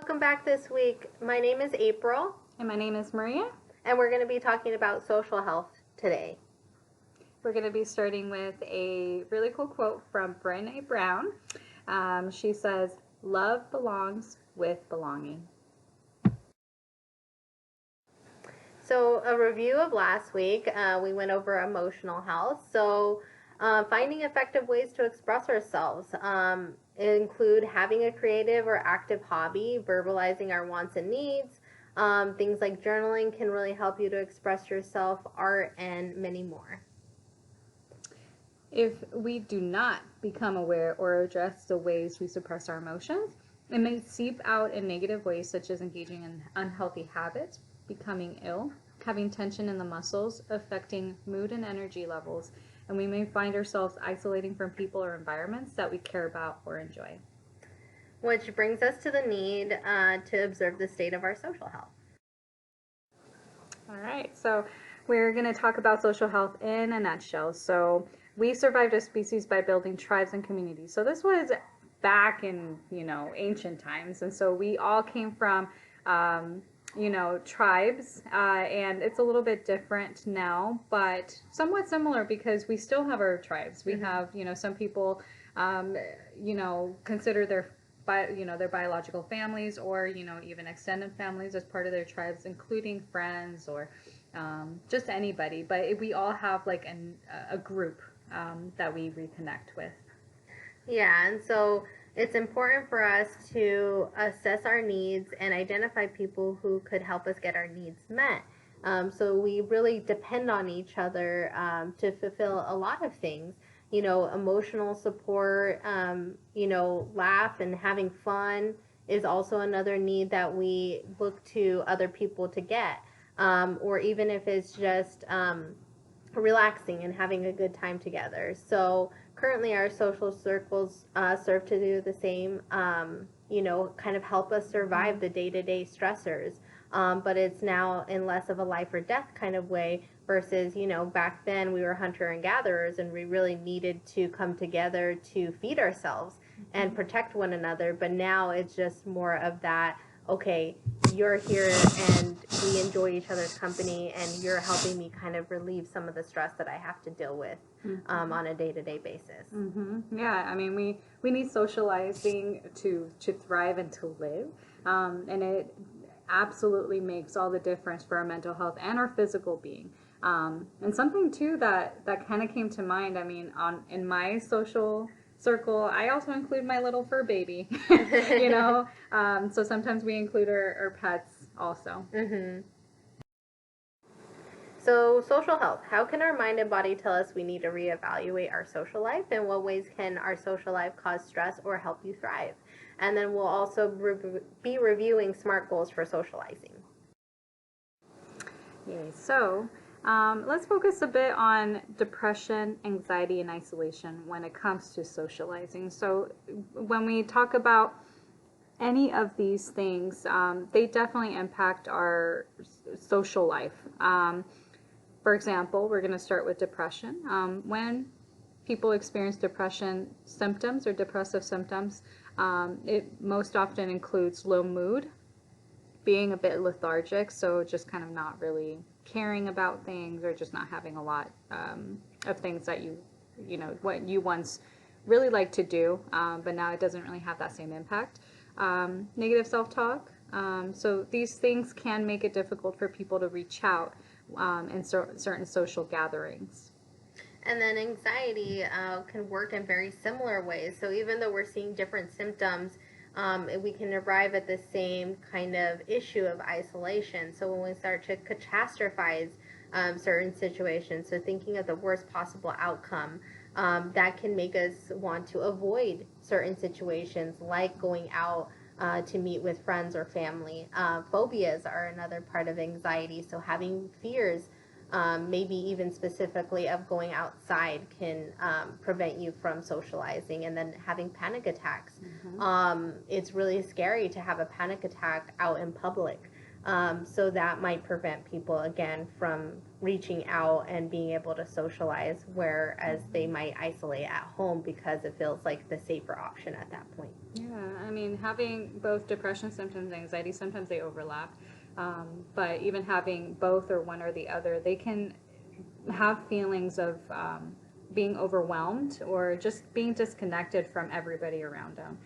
Welcome back this week. My name is April, And my name is Maria. and we're going to be talking about social health today. We're going to be starting with a really cool quote from Brené Brown. She says, "Love belongs with belonging." So, a review of last week, we went over emotional health. Finding effective ways to express ourselves include having a creative or active hobby, verbalizing our wants and needs. Things like journaling can really help you to express yourself, art, and many more. If we do not become aware or address the ways we suppress our emotions, it may seep out in negative ways, such as engaging in unhealthy habits, becoming ill, having tension in the muscles, affecting mood and energy levels, and we may find ourselves isolating from people or environments that we care about or enjoy. Which brings us to the need to observe the state of our social health. All right, so we're going to talk about social health in a nutshell. So we survived as species by building tribes and communities. So this was back in, ancient times. And so we all came from, tribes, and it's a little bit different now, but somewhat similar because we still have our tribes. We have, some people, consider their biological families or, even extended families as part of their tribes, including friends or just anybody. But we all have like a group that we reconnect with. Yeah, and so it's important for us to assess our needs and identify people who could help us get our needs met. So we really depend on each other to fulfill a lot of things. Emotional support, laugh and having fun is also another need that we look to other people to get. Or even if it's just relaxing and having a good time together. So currently our social circles serve to do the same, kind of help us survive the day-to-day stressors. But it's now in less of a life or death kind of way versus, back then we were hunter and gatherers and we really needed to come together to feed ourselves and protect one another. But now it's just more of that, okay, you're here and we enjoy each other's company and you're helping me kind of relieve some of the stress that I have to deal with on a day-to-day basis. Yeah, I mean, we need socializing to thrive and to live, and it absolutely makes all the difference for our mental health and our physical being. And something too that kind of came to mind, I mean, in my social circle, I also include my little fur baby, so sometimes we include our pets also. So, social health. How can our mind and body tell us we need to reevaluate our social life? And what ways can our social life cause stress or help you thrive? And then we'll also be reviewing SMART goals for socializing. Yay. So let's focus a bit on depression, anxiety, and isolation when it comes to socializing. So when we talk about any of these things, they definitely impact our social life. For example, we're going to start with depression. When people experience depression symptoms or depressive symptoms, it most often includes low mood, being a bit lethargic, so just kind of not really caring about things or just not having a lot of things that what you once really liked to do, but now it doesn't really have that same impact. Negative self-talk. So these things can make it difficult for people to reach out in certain social gatherings. And then anxiety can work in very similar ways. So even though we're seeing different symptoms, we can arrive at the same kind of issue of isolation. So when we start to catastrophize certain situations, so thinking of the worst possible outcome, that can make us want to avoid certain situations like going out to meet with friends or family. Phobias are another part of anxiety. So having fears, maybe even specifically of going outside, can prevent you from socializing. And then having panic attacks. It's really scary to have a panic attack out in public. So that might prevent people again from reaching out and being able to socialize, whereas they might isolate at home because it feels like the safer option at that point. Yeah, I mean, having both depression symptoms and anxiety, sometimes they overlap. But even having both or one or the other, they can have feelings of being overwhelmed or just being disconnected from everybody around them.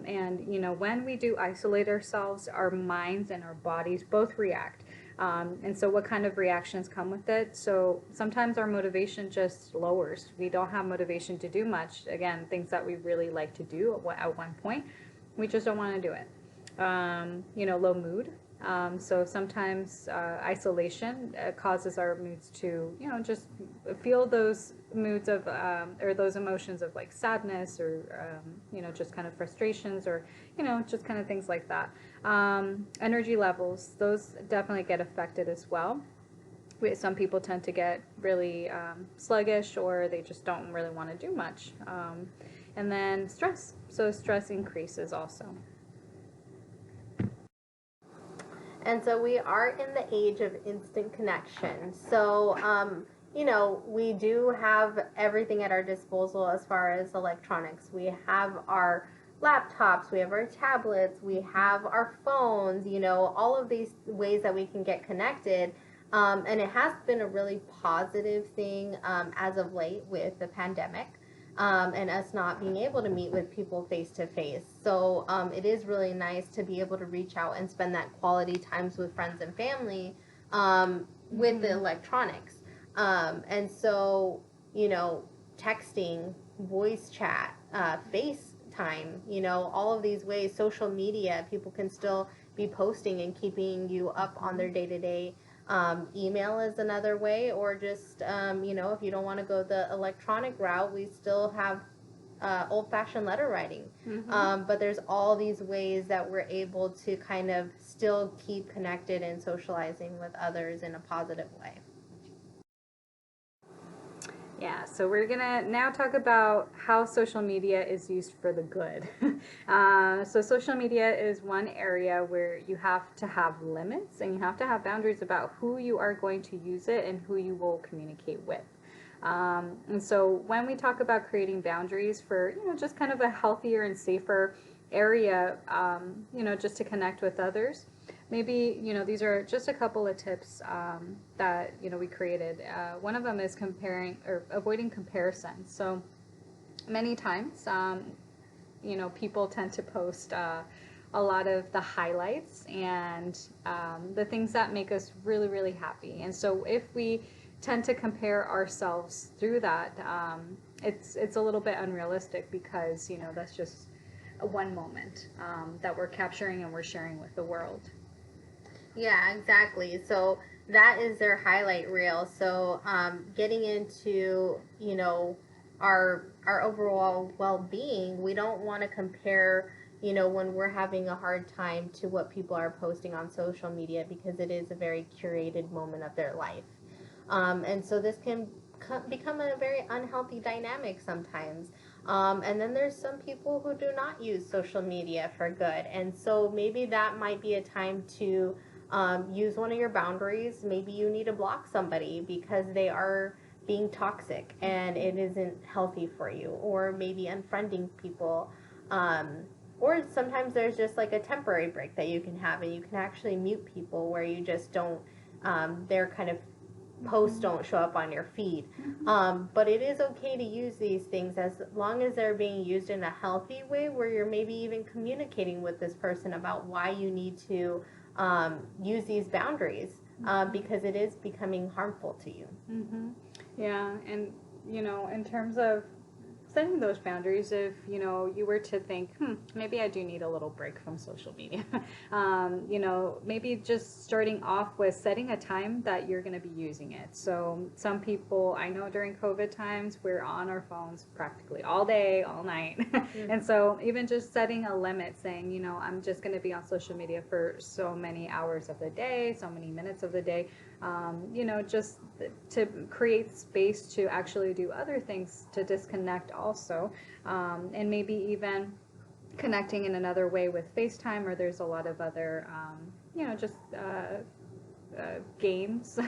And, you know, when we do isolate ourselves, our minds and our bodies both react. And so what kind of reactions come with it? So sometimes our motivation just lowers. We don't have motivation to do much. Again, things that we really like to do at one point, we just don't want to do it. You know, low mood. So sometimes isolation causes our moods to, you know, just feel those moods of, or those emotions of like sadness or, you know, just kind of frustrations or, you know, just kind of things like that. Energy levels, those definitely get affected as well. Some people tend to get really sluggish or they just don't really want to do much. And then stress. So stress increases also. And so we are in the age of instant connection. So, you know, we do have everything at our disposal as far as electronics. We have our laptops, we have our tablets, we have our phones, you know, all of these ways that we can get connected. And it has been a really positive thing as of late with the pandemic. And us not being able to meet with people face to face. So it is really nice to be able to reach out and spend that quality times with friends and family with the electronics. And so, you know, texting, voice chat, FaceTime, you know, all of these ways, social media, people can still be posting and keeping you up on their day-to-day. Email is another way, or just, you know, if you don't want to go the electronic route, we still have old-fashioned letter writing. But there's all these ways that we're able to kind of still keep connected and socializing with others in a positive way. Yeah, so we're gonna now talk about how social media is used for the good. So social media is one area where you have to have limits and you have to have boundaries about who you are going to use it and who you will communicate with. And so when we talk about creating boundaries for, you know, just kind of a healthier and safer area, you know, just to connect with others, maybe, you know, these are just a couple of tips that, you know, we created. One of them is comparing or avoiding comparison. So many times, you know, people tend to post a lot of the highlights and the things that make us really, really happy. And so if we tend to compare ourselves through that, it's a little bit unrealistic because, you know, that's just one moment that we're capturing and we're sharing with the world. Yeah, exactly. So that is their highlight reel. So getting into, you know, our overall well-being, we don't want to compare, you know, when we're having a hard time to what people are posting on social media because it is a very curated moment of their life. And so this can become a very unhealthy dynamic sometimes. And then there's some people who do not use social media for good. And so maybe that might be a time to use one of your boundaries. Maybe you need to block somebody because they are being toxic and it isn't healthy for you. Or maybe unfriending people. Or sometimes there's just like a temporary break that you can have and you can actually mute people where you just don't, they're kind of posts don't show up on your feed. But it is okay to use these things as long as they're being used in a healthy way where you're maybe even communicating with this person about why you need to use these boundaries because it is becoming harmful to you. Yeah, and, you know, in terms of setting those boundaries, if, you know, you were to think, maybe I do need a little break from social media, you know, maybe just starting off with setting a time that you're going to be using it. So some people, I know during COVID times, we're on our phones practically all day, all night. And so even just setting a limit, saying, you know, I'm just going to be on social media for so many hours of the day, so many minutes of the day, you know, just to create space to actually do other things to disconnect also, and maybe even connecting in another way with FaceTime, or there's a lot of other, just games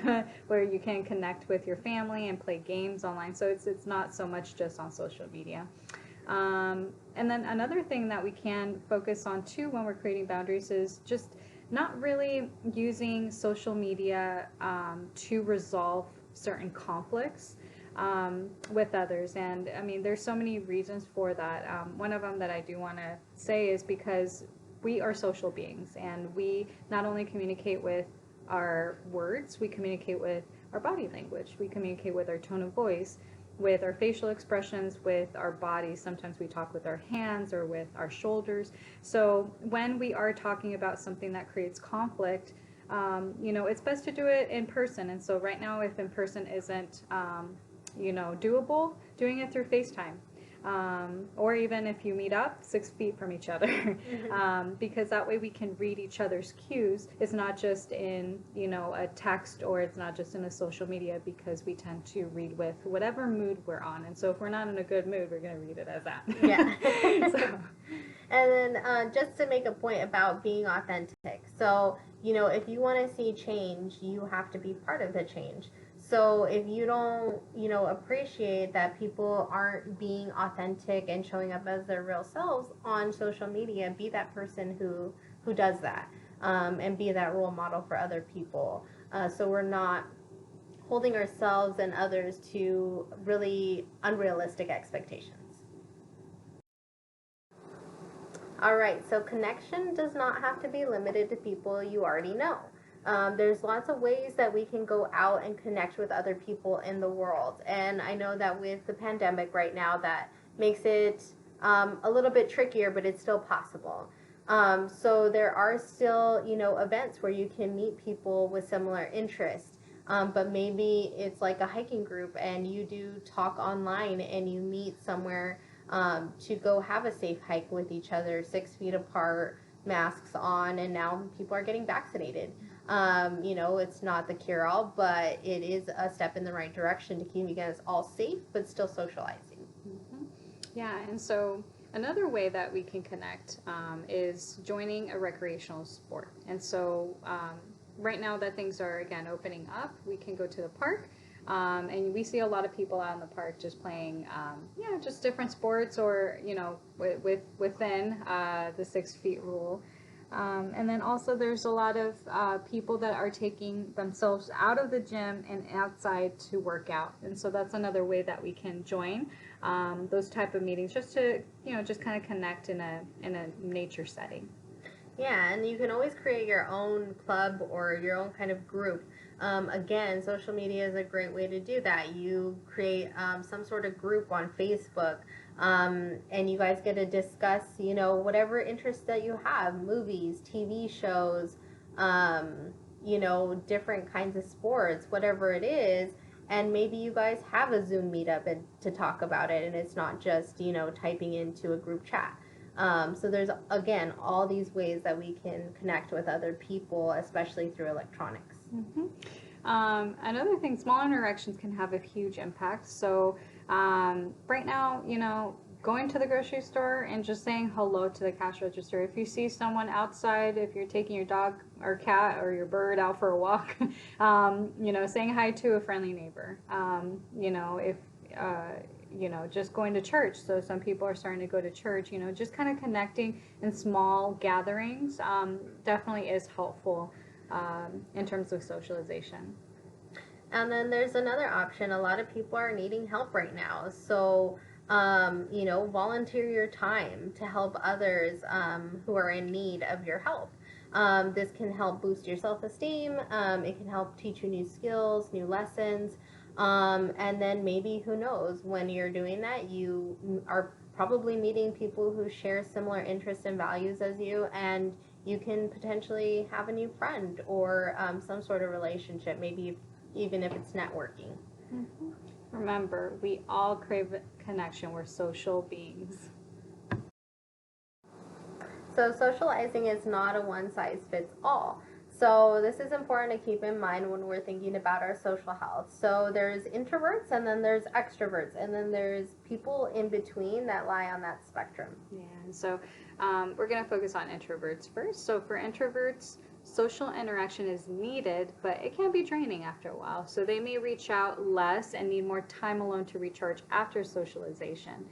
where you can connect with your family and play games online. So it's not so much just on social media. And then another thing that we can focus on too when we're creating boundaries is just not really using social media to resolve certain conflicts with others. And I mean, there's so many reasons for that. One of them that I do want to say is because we are social beings, and we not only communicate with our words, we communicate with our body language, we communicate with our tone of voice, with our facial expressions, with our bodies. Sometimes we talk with our hands or with our shoulders. So when we are talking about something that creates conflict, it's best to do it in person. And so right now, if in person isn't, doable, doing it through FaceTime. Or even if you meet up 6 feet from each other, because that way we can read each other's cues. It's not just in, a text, or it's not just in a social media, because we tend to read with whatever mood we're on. And so if we're not in a good mood, we're going to read it as that. Yeah. So. And then just to make a point about being authentic. So, if you want to see change, you have to be part of the change. So if you don't, appreciate that people aren't being authentic and showing up as their real selves on social media, be that person who does that, and be that role model for other people. So we're not holding ourselves and others to really unrealistic expectations. All right, so connection does not have to be limited to people you already know. There's lots of ways that we can go out and connect with other people in the world. And I know that with the pandemic right now, that makes it a little bit trickier, but it's still possible. So there are still, events where you can meet people with similar interests. But maybe it's like a hiking group, and you do talk online and you meet somewhere to go have a safe hike with each other, 6 feet apart, masks on, and now people are getting vaccinated. It's not the cure-all, but it is a step in the right direction to keep you guys all safe, but still socializing. Mm-hmm. Yeah, and so another way that we can connect is joining a recreational sport. And so right now that things are, again, opening up, we can go to the park. And we see a lot of people out in the park just playing, just different sports, or, within the 6 feet rule. And then also there's a lot of people that are taking themselves out of the gym and outside to work out. And so that's another way that we can join those type of meetings, just to, just kind of connect in a nature setting. Yeah, and you can always create your own club or your own kind of group. Again, social media is a great way to do that. You create some sort of group on Facebook, and you guys get to discuss, whatever interests that you have, movies, TV shows, different kinds of sports, whatever it is. And maybe you guys have a Zoom meetup to talk about it, and it's not just, typing into a group chat. So there's, again, all these ways that we can connect with other people, especially through electronics. Mm-hmm. Another thing, small interactions can have a huge impact. So right now, going to the grocery store and just saying hello to the cash register. If you see someone outside, if you're taking your dog or cat or your bird out for a walk, saying hi to a friendly neighbor. Just going to church. So some people are starting to go to church, just kind of connecting in small gatherings definitely is helpful in terms of socialization. And then there's another option. A lot of people are needing help right now. So, volunteer your time to help others who are in need of your help. This can help boost your self-esteem. It can help teach you new skills, new lessons. And then maybe, who knows, when you're doing that, you are probably meeting people who share similar interests and values as you, and you can potentially have a new friend or some sort of relationship, maybe even if it's networking. Mm-hmm. Remember, we all crave connection. We're social beings. So socializing is not a one-size-fits-all. So this is important to keep in mind when we're thinking about our social health. So there's introverts and then there's extroverts and then there's people in between that lie on that spectrum. Yeah, and so we're going to focus on introverts first. So for introverts, social interaction is needed, but it can be draining after a while. So they may reach out less and need more time alone to recharge after socialization.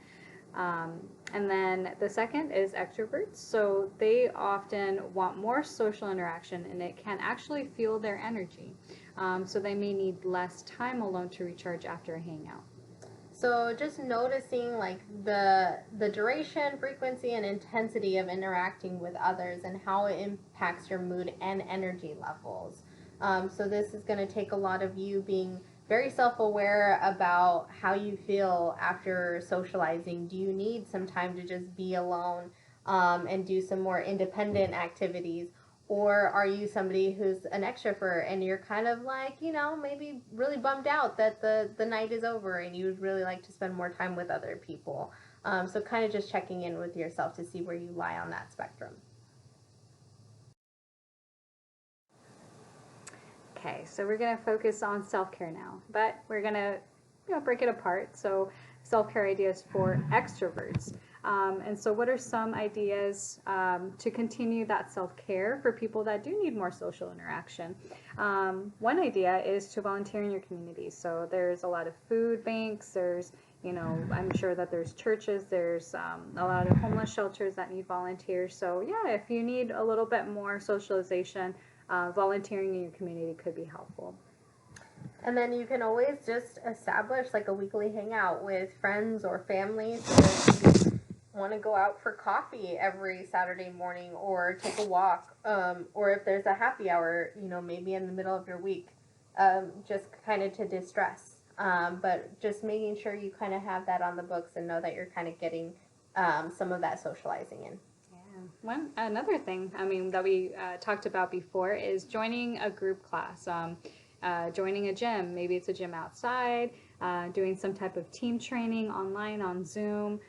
And then the second is extroverts. So they often want more social interaction and it can actually fuel their energy. So they may need less time alone to recharge after a hangout. So just noticing like the duration, frequency, and intensity of interacting with others and how it impacts your mood and energy levels. So this is going to take a lot of you being very self-aware about how you feel after socializing. Do you need some time to just be alone and do some more independent activities? Or are you somebody who's an extrovert and you're kind of like, maybe really bummed out that the night is over and you would really like to spend more time with other people? So kind of just checking in with yourself to see where you lie on that spectrum. Okay, so we're going to focus on self-care now, but we're going to break it apart. So self-care ideas for extroverts. And so what are some ideas to continue that self-care for people that do need more social interaction? One idea is to volunteer in your community. So there's a lot of food banks, there's I'm sure that there's churches, there's a lot of homeless shelters that need volunteers. So yeah, if you need a little bit more socialization, volunteering in your community could be helpful. And then you can always just establish like a weekly hangout with friends or family. So if you want to go out for coffee every Saturday morning or take a walk, or if there's a happy hour, maybe in the middle of your week, just kind of to distress. But just making sure you kind of have that on the books and know that you're kind of getting some of that socializing in. Another thing, that we talked about before is joining a group class, joining a gym. Maybe it's a gym outside, doing some type of team training online on Zoom.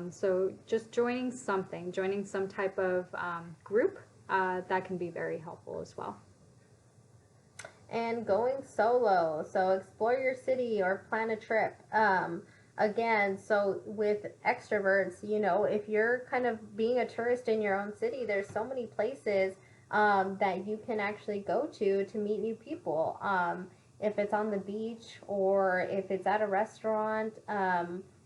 So just joining some type of group that can be very helpful as well. And going solo, so explore your city or plan a trip. Again, so with extroverts, if you're kind of being a tourist in your own city, there's so many places that you can actually go to meet new people. If it's on the beach or if it's at a restaurant,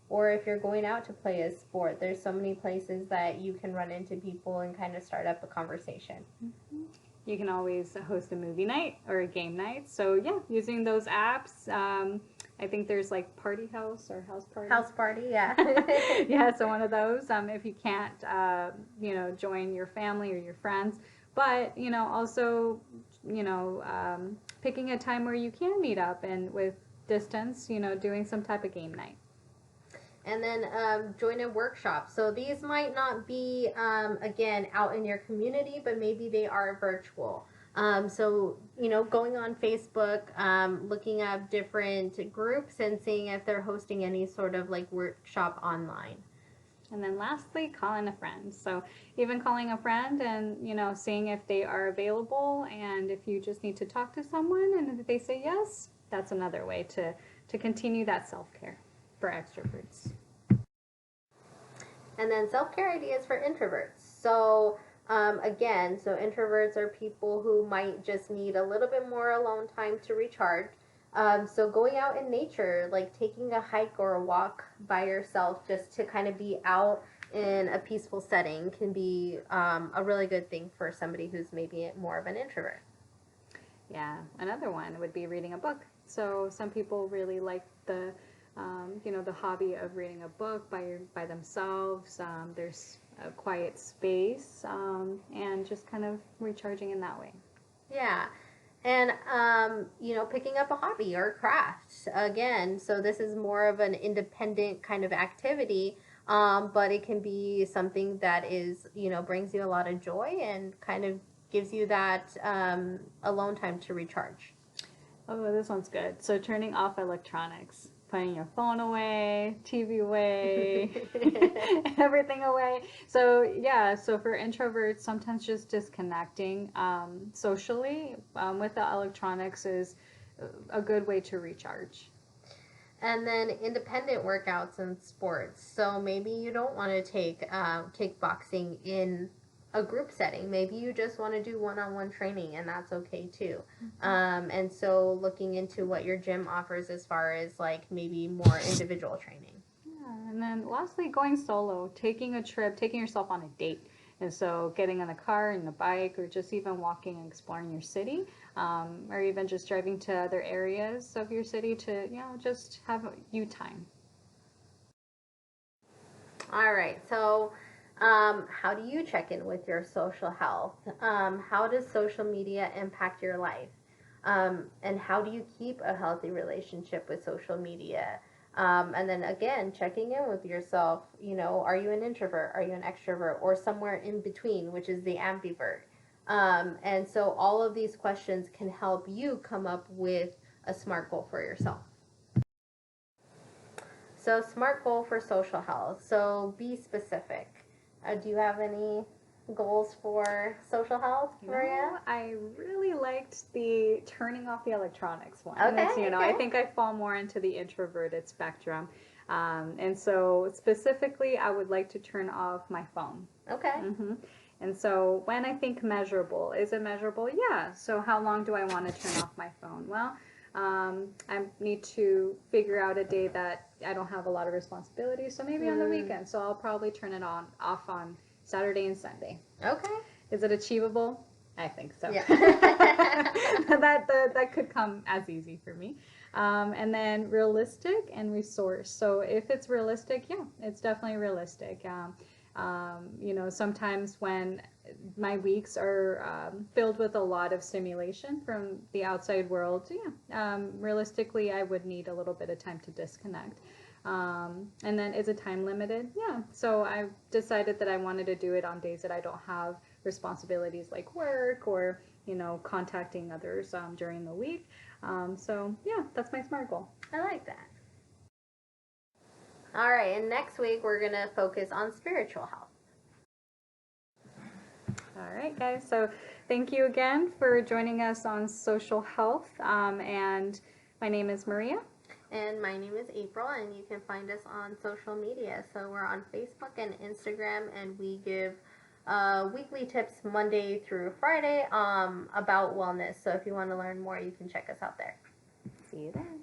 or if you're going out to play a sport, there's so many places that you can run into people and kind of start up a conversation. Mm-hmm. You can always host a movie night or a game night. So yeah, using those apps. I think there's like Party House or House Party. House Party, yeah. Yeah, so one of those. If you can't, join your family or your friends, but also, picking a time where you can meet up and with distance, doing some type of game night. And then join a workshop. So these might not be, again, out in your community, but maybe they are virtual. So, going on Facebook, looking up different groups and seeing if they're hosting any sort of like workshop online. And then lastly, calling a friend. So even calling a friend and, seeing if they are available and if you just need to talk to someone and if they say yes, that's another way to continue that self-care for extroverts. And then self-care ideas for introverts. So again, so introverts are people who might just need a little bit more alone time to recharge. So going out in nature, like taking a hike or a walk by yourself just to kind of be out in a peaceful setting can be a really good thing for somebody who's maybe more of an introvert. Yeah, another one would be reading a book. So some people really like the hobby of reading a book by themselves. There's a quiet space and just kind of recharging in that way. Yeah. And, picking up a hobby or a craft again. So this is more of an independent kind of activity, but it can be something that is, brings you a lot of joy and kind of gives you that alone time to recharge. Oh, this one's good. So turning off electronics. putting your phone away, TV away, everything away. So yeah, so for introverts, sometimes just disconnecting socially with the electronics is a good way to recharge. And then independent workouts and sports. So maybe you don't want to take kickboxing in a group setting. Maybe you just want to do one-on-one training, and that's okay too. And so looking into what your gym offers as far as like maybe more individual training. Yeah, and then lastly, going solo, taking a trip, taking yourself on a date. And so getting in a car and a bike, or just even walking and exploring your city, or even just driving to other areas of your city to, just have you time. All right. So, how do you check in with your social health? How does social media impact your life? And how do you keep a healthy relationship with social media? And then again, checking in with yourself. Are you an introvert? Are you an extrovert? Or somewhere in between, which is the ambivert? And so all of these questions can help you come up with a SMART goal for yourself. So SMART goal for social health. So be specific. Do you have any goals for social health, Maria? I really liked the turning off the electronics one. Okay, I okay. think I fall more into the introverted spectrum. And so specifically, I would like to turn off my phone. Okay. And so when I think measurable, is it measurable? Yeah. So how long do I want to turn off my phone? Well, I need to figure out a day that I don't have a lot of responsibilities. So maybe on the weekend. So I'll probably turn it off on Saturday and Sunday. Okay. Is it achievable? I think so. Yeah. that could come as easy for me. And then realistic and resource. So if it's realistic, yeah, it's definitely realistic. Sometimes when my weeks are filled with a lot of stimulation from the outside world, realistically, I would need a little bit of time to disconnect. And then is it time limited? Yeah. So I decided that I wanted to do it on days that I don't have responsibilities like work or, contacting others during the week. So yeah, that's my SMART goal. I like that. All right, and next week we're going to focus on spiritual health. All right, guys. So thank you again for joining us on social health. And my name is Maria. And my name is April, and you can find us on social media. So we're on Facebook and Instagram, and we give weekly tips Monday through Friday about wellness. So if you want to learn more, you can check us out there. See you then.